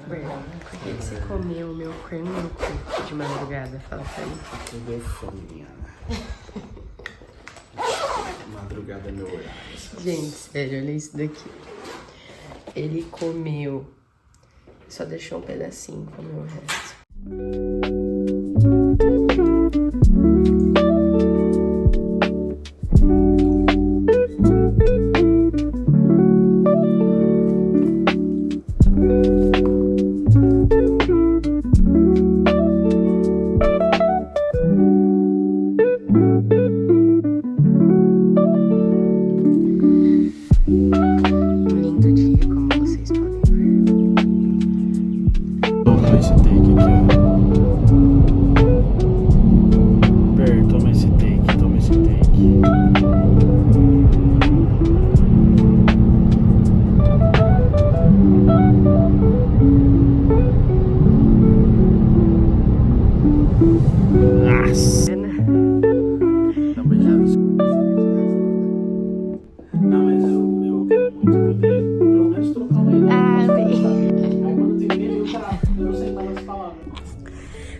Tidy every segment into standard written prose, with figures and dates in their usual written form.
Por que você comeu o meu cornuco de madrugada? Fala pra mim. Eu deu fome, Madrugada é meu horário. Gente, sério, olha isso daqui. Ele comeu, só deixou um pedacinho, comeu o resto.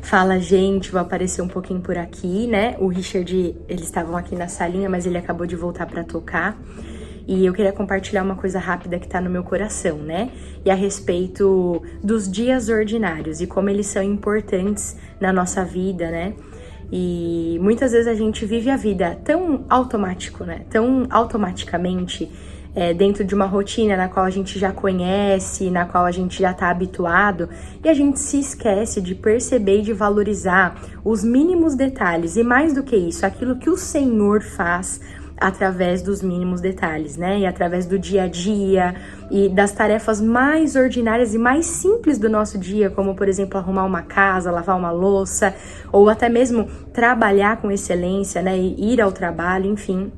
Fala, gente, vou aparecer um pouquinho por aqui, né? O Richard, eles estavam aqui na salinha, mas ele acabou de voltar pra tocar. E eu queria compartilhar uma coisa rápida que tá no meu coração, né? E a respeito dos dias ordinários e como eles são importantes na nossa vida, né? E muitas vezes a gente vive a vida tão automático, né? Tão automaticamente, dentro de uma rotina na qual a gente já conhece, na qual a gente já tá habituado, e a gente se esquece de perceber e de valorizar os mínimos detalhes, e mais do que isso, aquilo que o Senhor faz através dos mínimos detalhes, né? E através do dia a dia e das tarefas mais ordinárias e mais simples do nosso dia, como, por exemplo, arrumar uma casa, lavar uma louça, ou até mesmo trabalhar com excelência, né? E ir ao trabalho, enfim.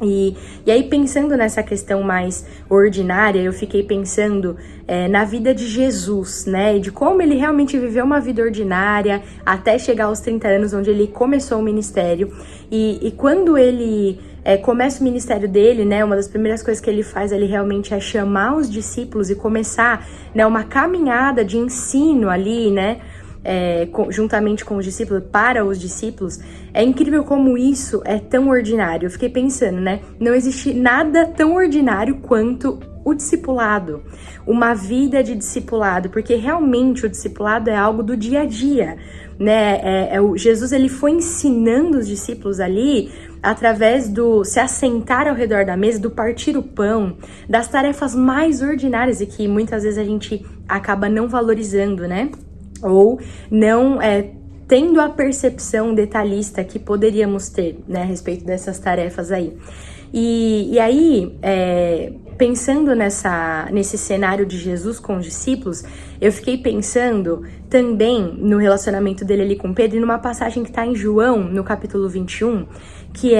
E aí, pensando nessa questão mais ordinária, eu fiquei pensando na vida de Jesus, né? E de como ele realmente viveu uma vida ordinária até chegar aos 30 anos, onde ele começou o ministério. E quando ele começa o ministério dele, né? Uma das primeiras coisas que ele faz ali realmente é chamar os discípulos e começar, né, uma caminhada de ensino ali, né? Juntamente com os discípulos, para os discípulos. É incrível como isso é tão ordinário. Eu fiquei pensando, né? Não existe nada tão ordinário quanto o discipulado, uma vida de discipulado, porque realmente o discipulado é algo do dia a dia, né? Jesus, ele foi ensinando os discípulos ali através do se assentar ao redor da mesa, do partir o pão, das tarefas mais ordinárias e que muitas vezes a gente acaba não valorizando, né? Ou não tendo a percepção detalhista que poderíamos ter, né, a respeito dessas tarefas aí. E aí, pensando nesse cenário de Jesus com os discípulos, eu fiquei pensando também no relacionamento dele ali com Pedro, e numa passagem que está em João, no capítulo 21, que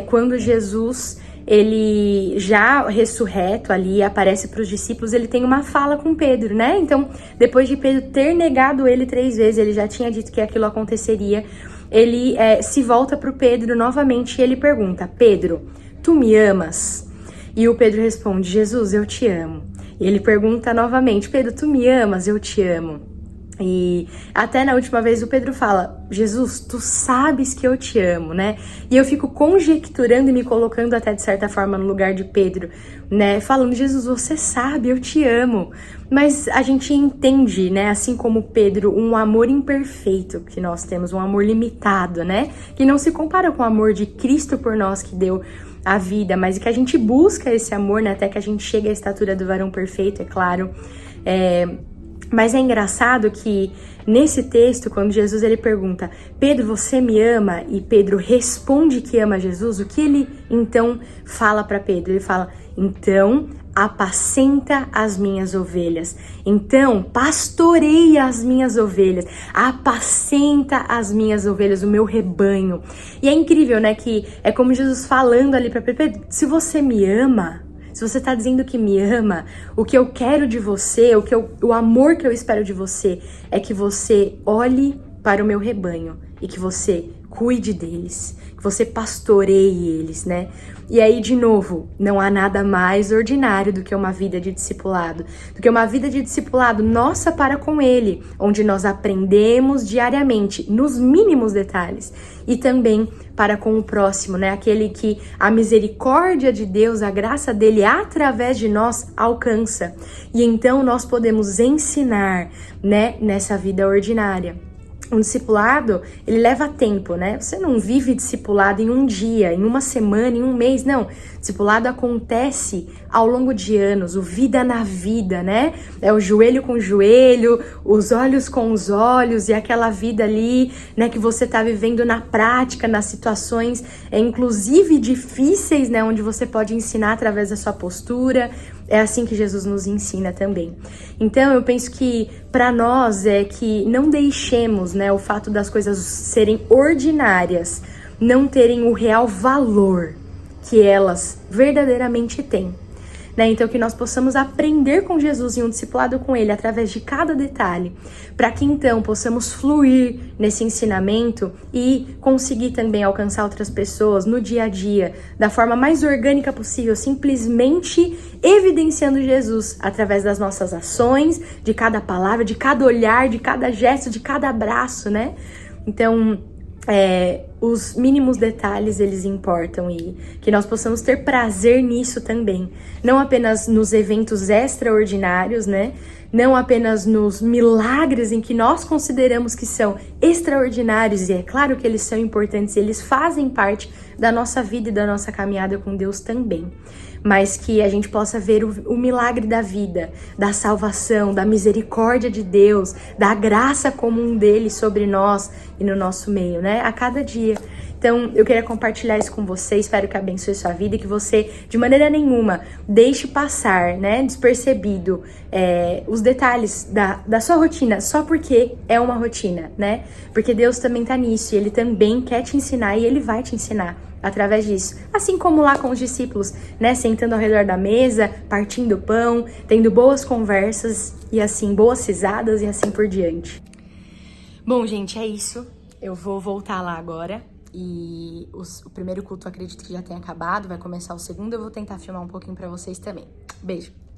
quando Jesus, ele já ressurreto ali, aparece para os discípulos, ele tem uma fala com Pedro, né? Então, depois de Pedro ter negado ele 3 vezes, ele já tinha dito que aquilo aconteceria, ele se volta para o Pedro novamente e ele pergunta: Pedro, tu me amas? E o Pedro responde: Jesus, eu te amo. E ele pergunta novamente: Pedro, tu me amas? Eu te amo. E até na última vez o Pedro fala: Jesus, tu sabes que eu te amo, né? E eu fico conjecturando e me colocando até de certa forma no lugar de Pedro, né? Falando: Jesus, você sabe, eu te amo. Mas a gente entende, né? Assim como Pedro, um amor imperfeito que nós temos, um amor limitado, né? Que não se compara com o amor de Cristo por nós, que deu a vida, mas que a gente busca esse amor, né? Até que a gente chegue à estatura do varão perfeito, é claro. Mas é engraçado que nesse texto, quando Jesus ele pergunta: Pedro, você me ama? E Pedro responde que ama Jesus, o que ele então fala para Pedro? Ele fala: então apacenta as minhas ovelhas. Então pastoreia as minhas ovelhas, apacenta as minhas ovelhas, o meu rebanho. E é incrível, né, que é como Jesus falando ali para Pedro: se você me ama, se você tá dizendo que me ama, o que eu quero de você, o amor que eu espero de você é que você olhe para o meu rebanho e que você cuide deles, que você pastoreie eles, né? E aí, de novo, não há nada mais ordinário do que uma vida de discipulado, nossa para com Ele, onde nós aprendemos diariamente, nos mínimos detalhes, e também para com o próximo, né? Aquele que a misericórdia de Deus, a graça dele através de nós alcança. E então nós podemos ensinar, né, nessa vida ordinária. Um discipulado, ele leva tempo, né? Você não vive discipulado em um dia, em uma semana, em um mês, não. Discipulado acontece ao longo de anos, o vida na vida, né? É o joelho com o joelho, os olhos com os olhos e aquela vida ali, né, que você tá vivendo na prática, nas situações, inclusive difíceis, né, onde você pode ensinar através da sua postura. É assim que Jesus nos ensina também. Então, eu penso que para nós é que não deixemos, né, o fato das coisas serem ordinárias, não terem o real valor que elas verdadeiramente têm. Né? Então, que nós possamos aprender com Jesus e um discipulado com Ele através de cada detalhe, para que então possamos fluir nesse ensinamento e conseguir também alcançar outras pessoas no dia a dia, da forma mais orgânica possível, simplesmente evidenciando Jesus através das nossas ações, de cada palavra, de cada olhar, de cada gesto, de cada abraço, né? Então, os mínimos detalhes, eles importam e que nós possamos ter prazer nisso também. Não apenas nos eventos extraordinários, né? Não apenas nos milagres em que nós consideramos que são extraordinários, e é claro que eles são importantes, eles fazem parte da nossa vida e da nossa caminhada com Deus também. Mas que a gente possa ver o milagre da vida, da salvação, da misericórdia de Deus, da graça comum dele sobre nós e no nosso meio, né? A cada dia. Então, eu queria compartilhar isso com você, espero que abençoe sua vida e que você, de maneira nenhuma, deixe passar, né, despercebido, os detalhes da sua rotina, só porque é uma rotina, né? Porque Deus também tá nisso e Ele também quer te ensinar e Ele vai te ensinar através disso. Assim como lá com os discípulos, né, sentando ao redor da mesa, partindo o pão, tendo boas conversas e assim, boas risadas e assim por diante. Bom, gente, é isso. Eu vou voltar lá agora. E o primeiro culto eu acredito que já tenha acabado, vai começar o segundo, eu vou tentar filmar um pouquinho pra vocês também. Beijo!